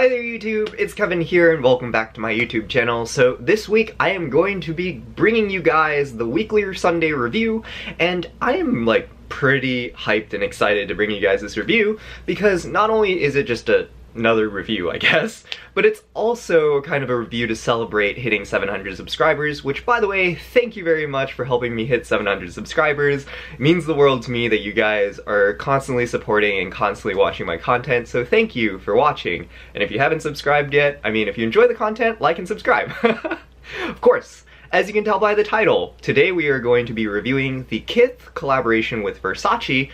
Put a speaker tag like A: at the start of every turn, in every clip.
A: Hi there YouTube, it's Kevin here and welcome back to my YouTube channel. So this week I am going to be bringing you guys the weekly or Sunday review, and I am like pretty hyped and excited to bring you guys this review because not only is it just another review, I guess, but it's also kind of a review to celebrate hitting 700 subscribers, which, by the way, thank you very much for helping me hit 700 subscribers. It means the world to me that you guys are constantly supporting and constantly watching my content, so thank you for watching. And if you haven't subscribed yet, I mean, if you enjoy the content, like and subscribe. Of course. As you can tell by the title, today we are going to be reviewing the Kith collaboration with Versace,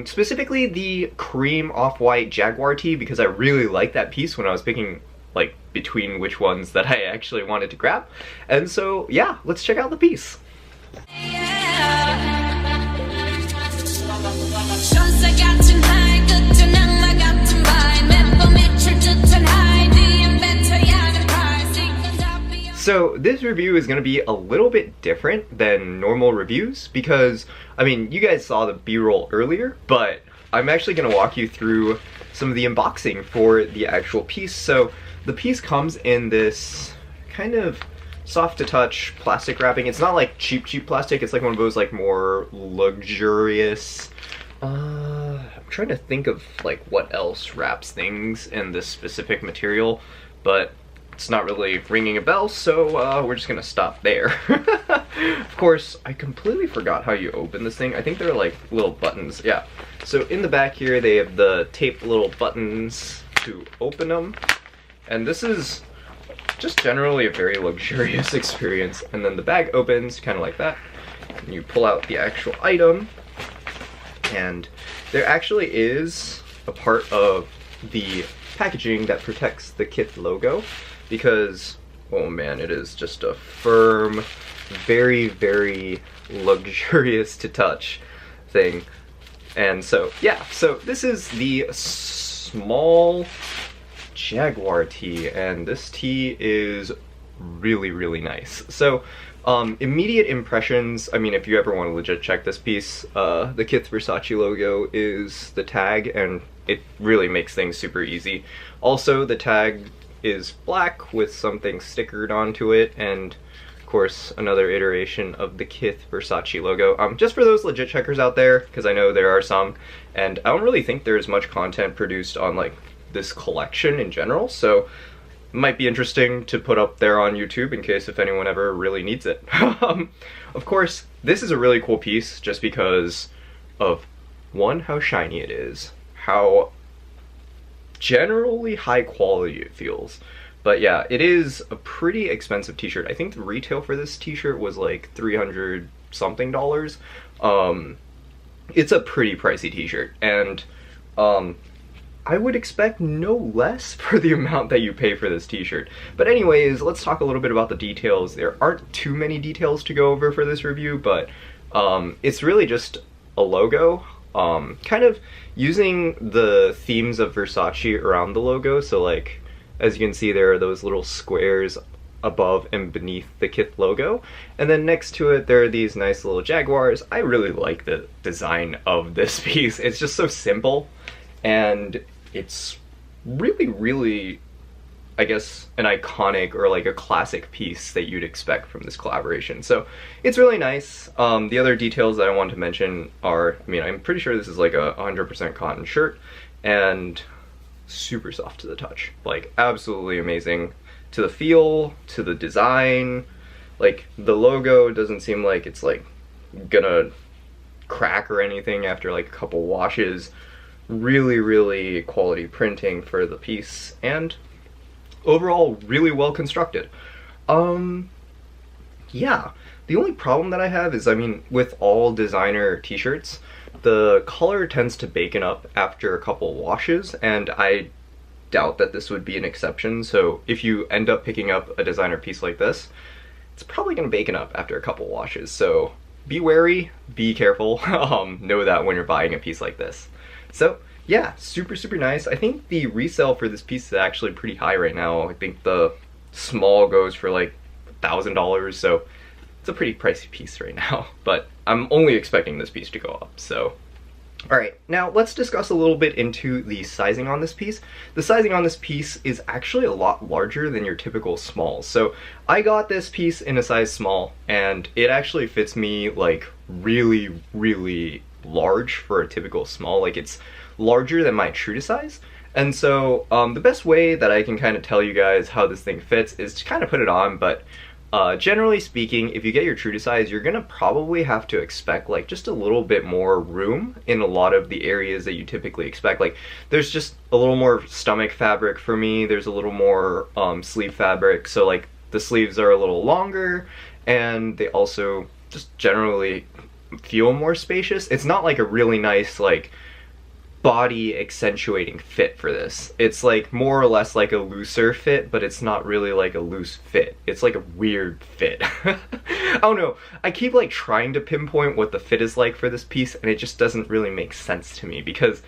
A: specifically the cream off-white Jaguar tee, because I really liked that piece when I was picking like between which ones that I actually wanted to grab. And so yeah, let's check out the piece. So this review is going to be a little bit different than normal reviews because, I mean, you guys saw the B-roll earlier, but I'm actually going to walk you through some of the unboxing for the actual piece. So the piece comes in this kind of soft to touch plastic wrapping. It's not like cheap plastic, it's like one of those like more luxurious, I'm trying to think of like what else wraps things in this specific material, but it's not really ringing a bell, so we're just gonna stop there. Of course, I completely forgot how you open this thing. I think they're like little buttons, yeah. So in the back here, they have the taped little buttons to open them. And this is just generally a very luxurious experience. And then the bag opens kind of like that. And you pull out the actual item. And there actually is a part of the packaging that protects the Kith logo, because, oh man, it is just a firm, very, very luxurious to touch thing. And so, yeah, so this is the small Jaguar tee, and this tee is really, really nice. So, immediate impressions, I mean, if you ever want to legit check this piece, the Kith Versace logo is the tag, and it really makes things super easy. Also, the tag is black with something stickered onto it, and of course another iteration of the Kith Versace logo. Just for those legit checkers out there, because I know there are some, and I don't really think there's much content produced on like this collection in general, so it might be interesting to put up there on YouTube in case if anyone ever really needs it. Of course, this is a really cool piece just because of, one, how shiny it is, how generally high quality it feels. But yeah, it is a pretty expensive t-shirt. I think the retail for this t-shirt was like $300 something. It's a pretty pricey t-shirt, and I would expect no less for the amount that you pay for this t-shirt. But anyways, let's talk a little bit about the details. There aren't too many details to go over for this review, but it's really just a logo, kind of using the themes of Versace around the logo. So like, as you can see, there are those little squares above and beneath the Kith logo, and then next to it there are these nice little Jaguars. I really like the design of this piece. It's just so simple, and it's really, really, I guess, an iconic or like a classic piece that you'd expect from this collaboration. So it's really nice. The other details that I want to mention are, I mean, I'm pretty sure this is like a 100% cotton shirt, and super soft to the touch. Like, absolutely amazing to the feel, to the design. Like, the logo doesn't seem like it's like gonna crack or anything after like a couple washes. Really, really quality printing for the piece, and overall really well constructed. Yeah, the only problem that I have is, I mean, with all designer t-shirts, the color tends to bacon up after a couple washes, and I doubt that this would be an exception. So if you end up picking up a designer piece like this, it's probably gonna bacon up after a couple washes. So be wary, be careful, know that when you're buying a piece like this. So yeah, super, super nice. I think the resale for this piece is actually pretty high right now. I think the small goes for like $1,000, so it's a pretty pricey piece right now. But I'm only expecting this piece to go up, so Alright, now let's discuss a little bit into the sizing on this piece. The sizing on this piece is actually a lot larger than your typical small. So I got this piece in a size small, and it actually fits me like really, really large for a typical small. Like, it's larger than my true to size. And so the best way that I can kind of tell you guys how this thing fits is to kind of put it on, but generally speaking, if you get your true to size, you're gonna probably have to expect like just a little bit more room in a lot of the areas that you typically expect. Like, there's just a little more stomach fabric for me, there's a little more sleeve fabric, so like the sleeves are a little longer, and they also just generally feel more spacious. It's not like a really nice like body accentuating fit for this. It's like more or less like a looser fit, but it's not really like a loose fit. It's like a weird fit. I don't know. I keep like trying to pinpoint what the fit is like for this piece, and it just doesn't really make sense to me because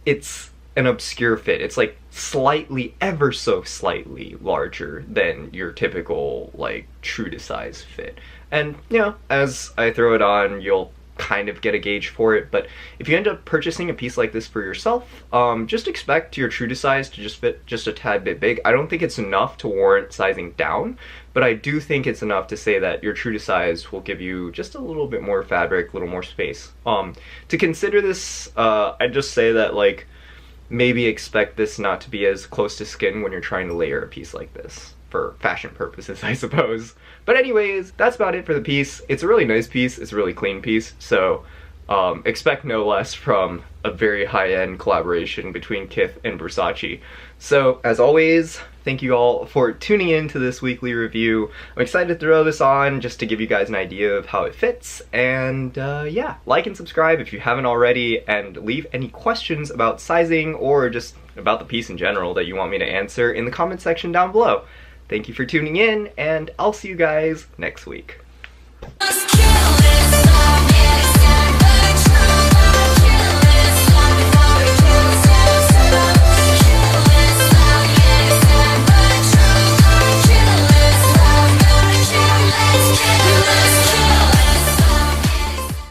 A: it's an obscure fit. It's like slightly, ever so slightly larger than your typical like true to size fit. And you know, as I throw it on, you'll kind of get a gauge for it, but if you end up purchasing a piece like this for yourself, just expect your true to size to just fit just a tad bit big. I don't think it's enough to warrant sizing down, but I do think it's enough to say that your true to size will give you just a little bit more fabric, a little more space. To consider this, I'd just say that like maybe expect this not to be as close to skin when you're trying to layer a piece like this, for fashion purposes, I suppose. But anyways, that's about it for the piece. It's a really nice piece, it's a really clean piece, so expect no less from a very high-end collaboration between Kith and Versace. So, as always, thank you all for tuning in to this weekly review. I'm excited to throw this on just to give you guys an idea of how it fits, and yeah, like and subscribe if you haven't already, and leave any questions about sizing or just about the piece in general that you want me to answer in the comment section down below. Thank you for tuning in, and I'll see you guys next week.